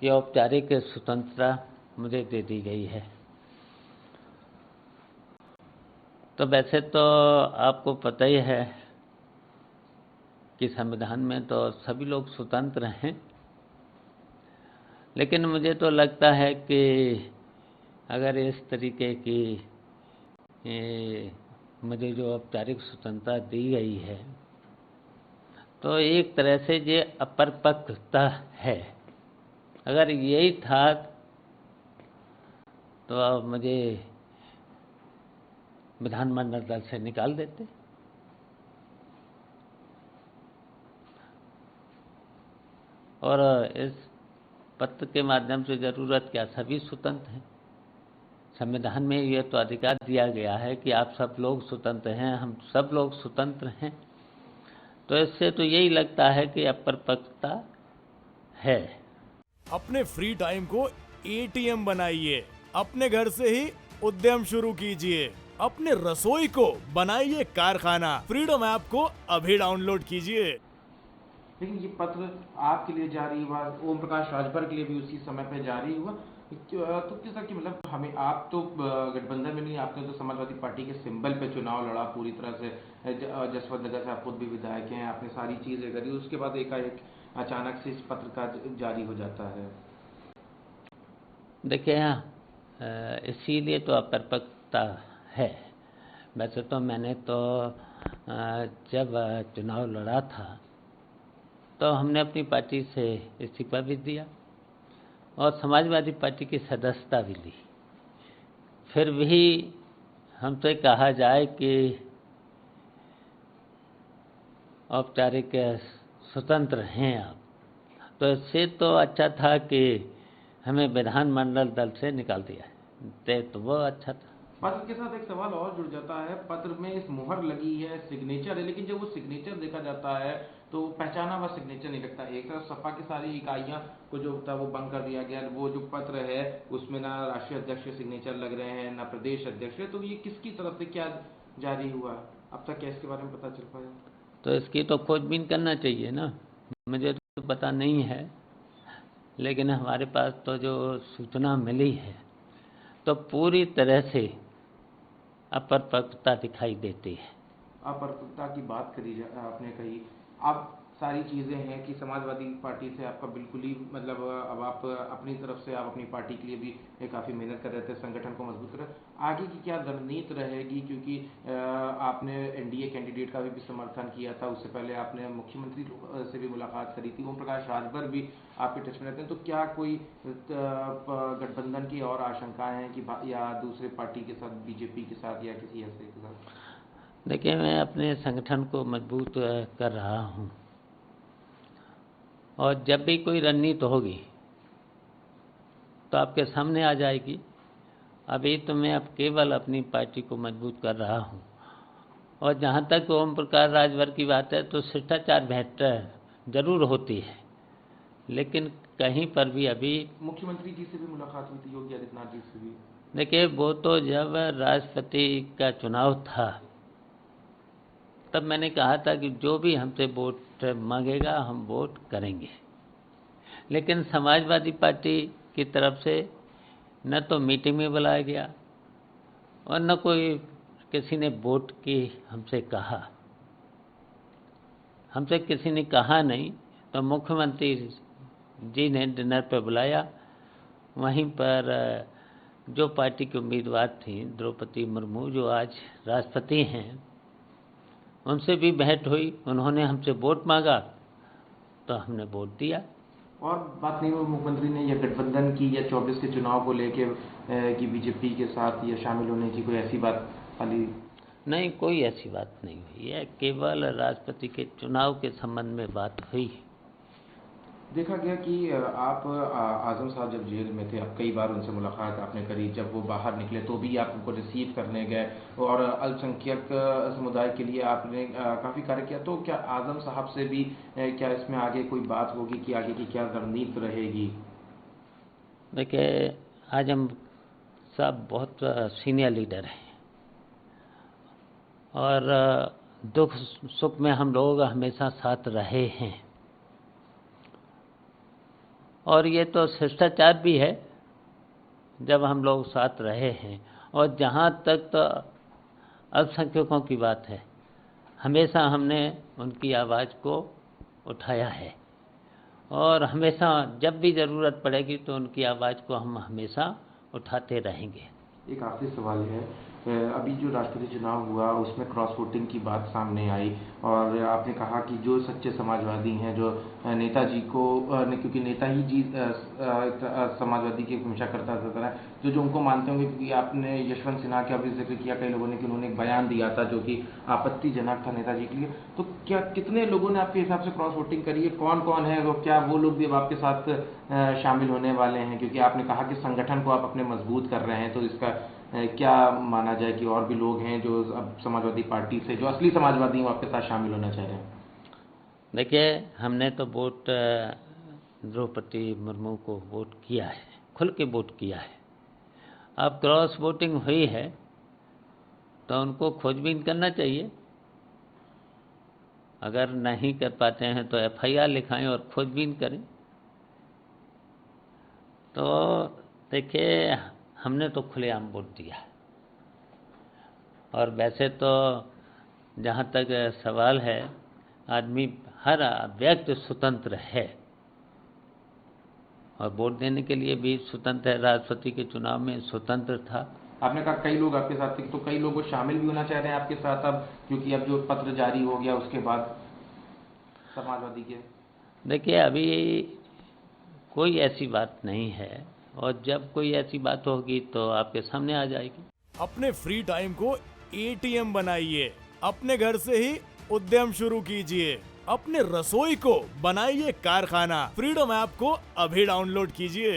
की औपचारिक स्वतंत्रता मुझे दे दी गई है। तो वैसे तो आपको पता ही है कि संविधान में तो सभी लोग स्वतंत्र हैं, लेकिन मुझे तो लगता है कि अगर इस तरीके की मुझे जो औपचारिक स्वतंत्रता दी गई है तो एक तरह से ये अपरिपक्वता है। अगर यही था तो अब मुझे विधानमंडल दल से निकाल देते। और इस पत्र के माध्यम से ज़रूरत क्या, सभी स्वतंत्र हैं। संविधान में यह तो अधिकार दिया गया है कि आप सब लोग स्वतंत्र हैं, हम सब लोग स्वतंत्र हैं। तो इससे तो यही लगता है कि अपरिपक्वता है। अपने फ्री टाइम को एटीएम बनाइए, अपने घर से ही उद्यम शुरू कीजिए, अपने रसोई को बनाइए कारखाना। फ्रीडम ऐप को अभी डाउनलोड कीजिए। लेकिन ये पत्र आपके लिए जारी हुआ, ओम प्रकाश राजभर के लिए भी उसी समय पर जारी हुआ, तो किस तरह की मतलब हमें, आप तो गठबंधन में नहीं, आपने तो समाजवादी पार्टी के सिंबल पे चुनाव लड़ा पूरी तरह से, जसवंत नगर से आप खुद भी विधायक हैं, आपने सारी चीज़ें करी, उसके बाद एकाएक अचानक से इस पत्र का जारी हो जाता है। देखिए इसीलिए तो अपरिपक्वता है। वैसे तो मैंने तो जब चुनाव लड़ा था तो हमने अपनी पार्टी से इस्तीफा भी दिया और समाजवादी पार्टी की सदस्यता भी ली। फिर भी हमसे कहा जाए कि औपचारिक स्वतंत्र हैं आप, तो इससे तो अच्छा था कि हमें विधानमंडल दल से निकाल दिया है, तो वो अच्छा था। पत्र के साथ एक सवाल और जुड़ जाता है, पत्र में इस मुहर लगी है, सिग्नेचर है, लेकिन जब वो सिग्नेचर देखा जाता है तो पहचाना हुआ सिग्नेचर नहीं लगता। एक तरफ सपा की सारी इकाइयां को जो था वो बंद कर दिया गया, वो जो पत्र है उसमें ना राष्ट्रीय अध्यक्ष के सिग्नेचर लग रहे हैं ना प्रदेश अध्यक्ष है, तो ये किसकी तरफ से क्या जारी हुआ, अब तक क्या इसके बारे में पता चल पाया? तो इसकी तो खोजबीन करना चाहिए ना, मुझे तो पता नहीं है, लेकिन हमारे पास तो जो सूचना मिली है तो पूरी तरह से अपरिपक्वता दिखाई देती है। अपरिपक्वता की बात करी आपने कही, अब सारी चीज़ें हैं कि समाजवादी पार्टी से आपका बिल्कुल ही मतलब, अब आप अपनी तरफ से आप अपनी पार्टी के लिए भी काफ़ी मेहनत कर रहे थे, संगठन को मजबूत कर रहे हैं। आगे की क्या रणनीति रहेगी, क्योंकि आपने एनडीए कैंडिडेट का भी समर्थन किया था, उससे पहले आपने मुख्यमंत्री से भी मुलाकात करी थी, ओम प्रकाश राजभर भी आपके टच में रहते हैं, तो क्या कोई गठबंधन की और आशंकाएं हैं कि या दूसरे पार्टी के साथ, बीजेपी के साथ या किसी ऐसे के साथ? देखिए, मैं अपने संगठन को मजबूत कर रहा हूँ और जब भी कोई रणनीति होगी तो आपके सामने आ जाएगी। अभी तो मैं अब केवल अपनी पार्टी को मजबूत कर रहा हूँ। और जहाँ तक ओम प्रकाश राजभर की बात है तो शिष्टाचार भेंट जरूर होती है, लेकिन कहीं पर भी अभी मुख्यमंत्री जी से भी मुलाकात हुई थी, योगी आदित्यनाथ जी से भी? देखिए, वो तो जब राष्ट्रपति का चुनाव था तब मैंने कहा था कि जो भी हमसे वोट मांगेगा हम वोट करेंगे, लेकिन समाजवादी पार्टी की तरफ से न तो मीटिंग में बुलाया गया और न कोई किसी ने वोट की हमसे कहा। हमसे किसी ने कहा नहीं तो मुख्यमंत्री जी ने डिनर पर बुलाया। वहीं पर जो पार्टी की उम्मीदवार थी द्रौपदी मुर्मू, जो आज राष्ट्रपति हैं, उनसे भी भेंट हुई। उन्होंने हमसे वोट मांगा तो हमने वोट दिया। और बात नहीं हुई मुख्यमंत्री ने या गठबंधन की या 24 के चुनाव को लेके कि बीजेपी के साथ या शामिल होने की, कोई ऐसी बात खाली? नहीं, कोई ऐसी बात नहीं हुई है, केवल राष्ट्रपति के चुनाव के संबंध में बात हुई। देखा गया कि आप आजम साहब जब जेल में थे, अब कई बार उनसे मुलाकात आपने करी, जब वो बाहर निकले तो भी आप उनको रिसीव करने गए और अल्पसंख्यक समुदाय के लिए आपने काफ़ी कार्य किया, तो क्या आजम साहब से भी क्या इसमें आगे कोई बात होगी कि आगे की क्या रणनीति रहेगी? देखिए, आजम साहब बहुत सीनियर लीडर हैं और दुख सुख में हम लोग हमेशा साथ रहे हैं। और ये तो शिष्टाचार भी है जब हम लोग साथ रहे हैं। और जहाँ तक तो अल्पसंख्यकों की बात है, हमेशा हमने उनकी आवाज़ को उठाया है और हमेशा जब भी ज़रूरत पड़ेगी तो उनकी आवाज़ को हम हमेशा उठाते रहेंगे। एक आखिरी सवाल है, अभी जो राष्ट्रपति चुनाव हुआ उसमें क्रॉस वोटिंग की बात सामने आई और आपने कहा कि जो सच्चे समाजवादी हैं, जो नेताजी को क्योंकि नेता ही जी समाजवादी की हमेशा करता था, जो उनको मानते होंगे, क्योंकि आपने यशवंत सिन्हा का भी जिक्र किया कई लोगों ने कि उन्होंने एक बयान दिया था जो कि आपत्तिजनक था नेताजी के लिए। तो क्या कितने लोगों ने आपके हिसाब से क्रॉस वोटिंग करी है, कौन कौन है, और क्या वो लोग भी अब आपके साथ शामिल होने वाले हैं? क्योंकि आपने कहा कि संगठन को आप अपने मजबूत कर रहे हैं, तो इसका क्या माना जाए कि और भी लोग हैं जो अब समाजवादी पार्टी से, जो असली समाजवादी हैं, वो आपके साथ शामिल होना चाह रहे हैं? देखिए, हमने तो वोट द्रौपदी मुर्मू को वोट किया है, खुल के वोट किया है। अब क्रॉस वोटिंग हुई है तो उनको खोजबीन करना चाहिए। अगर नहीं कर पाते हैं तो FIR लिखाएं और खोजबीन करें। तो देखिए, हमने तो खुलेआम वोट दिया है और वैसे तो जहाँ तक सवाल है, आदमी, हर व्यक्ति स्वतंत्र है और वोट देने के लिए भी स्वतंत्र है। राष्ट्रपति के चुनाव में स्वतंत्र था। आपने कहा कई लोग आपके साथ थे, तो कई लोग शामिल भी होना चाह रहे हैं आपके साथ अब, क्योंकि अब जो पत्र जारी हो गया उसके बाद समाजवादी के? देखिए, अभी कोई ऐसी बात नहीं है और जब कोई ऐसी बात होगी तो आपके सामने आ जाएगी। अपने फ्री टाइम को ATM बनाइए, अपने घर से ही उद्यम शुरू कीजिए, अपने रसोई को बनाइए कारखाना। फ्रीडम ऐप को अभी डाउनलोड कीजिए।